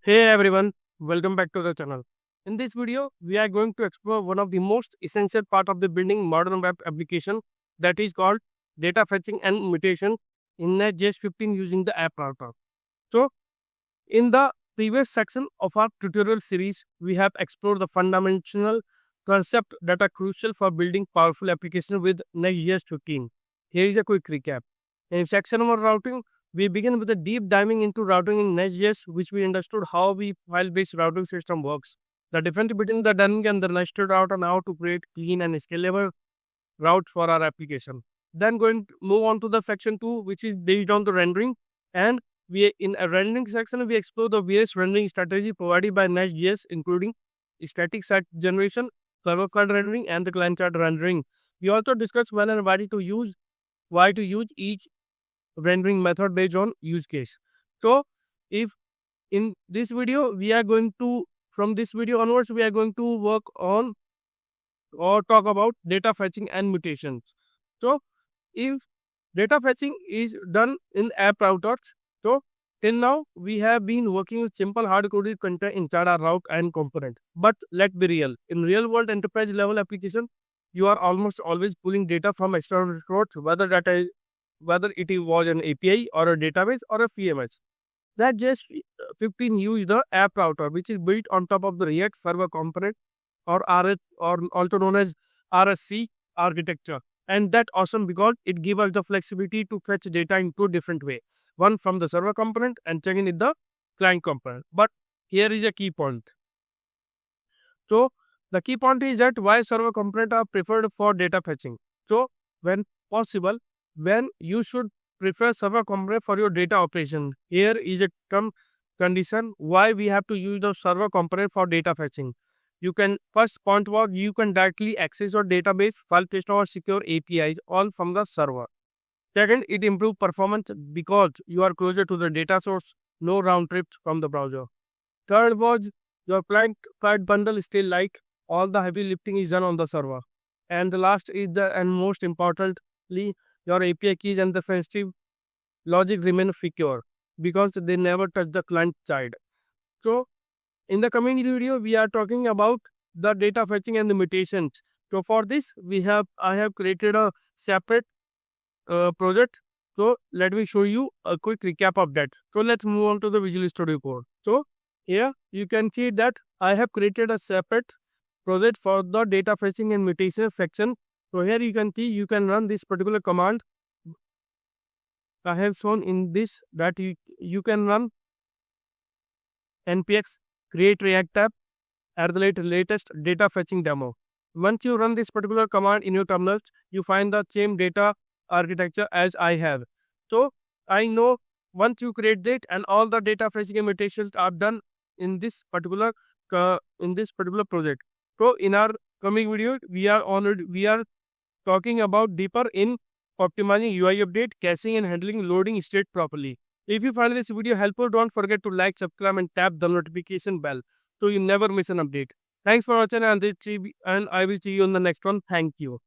Hey everyone, welcome back to the channel. In this video, we are going to explore one of the most essential part of the building modern web application that is called data fetching and mutation in Nest.js 15 using the app router. So, in the previous section of our tutorial series, we have explored the fundamental concepts that are crucial for building powerful applications with Nest.js 15. Here is a quick recap. In section 1 routing, we begin with a deep diving into routing in Nest.js, which we understood how the file-based routing system works, the difference between the dynamic and the nested route, and how to create clean and scalable routes for our application. Then going to move on to the section 2, which is based on the rendering, and we in a rendering section we explore the various rendering strategy provided by Nest.js, including static site generation, server-side rendering, and the client-side rendering. We also discuss when and why to use each rendering method based on use case. So if in this video we are going to from this video onwards we are going to work on or talk about data fetching and mutations. So if data fetching is done in app routers, so till now we have been working with simple hard-coded content inside our route and component. But let's be real, in real world enterprise level application you are almost always pulling data from external source, whether it was an API or a database or a CMS. That just 15 use the app router, which is built on top of the React server component or RS, or also known as RSC architecture. And that awesome because it gives us the flexibility to fetch data in two different ways. One from the server component and second in the client component. But here is a key point. So the key point is that why server component are preferred for data fetching. So when possible, when you should prefer server component for your data operation. Here is a condition why we have to use the server component for data fetching. You can first point out you can directly access your database, file system or secure APIs all from the server. Second, it improves performance because you are closer to the data source, no round trips from the browser. Third was your client bundle is still like all the heavy lifting is done on the server. And the last is the and most importantly, your API keys and the sensitive logic remain secure because they never touch the client side. So in the coming video, we are talking about the data fetching and the mutations. So for this, I have created a separate project. So let me show you a quick recap of that. So let's move on to the Visual Studio Code. So here you can see that I have created a separate project for the data fetching and mutation section. So here you can see you can run this particular command. I have shown in this that you can run npx create react app at the latest data fetching demo. Once you run this particular command in your terminal, you find the same data architecture as I have. So I know once you create that and all the data fetching and mutations are done in this particular project. So in our coming video, we are talking about deeper in optimizing UI update, caching and handling loading state properly. If you find this video helpful, don't forget to like, subscribe and tap the notification bell so you never miss an update. Thanks for watching and I will see you on the next one. Thank you.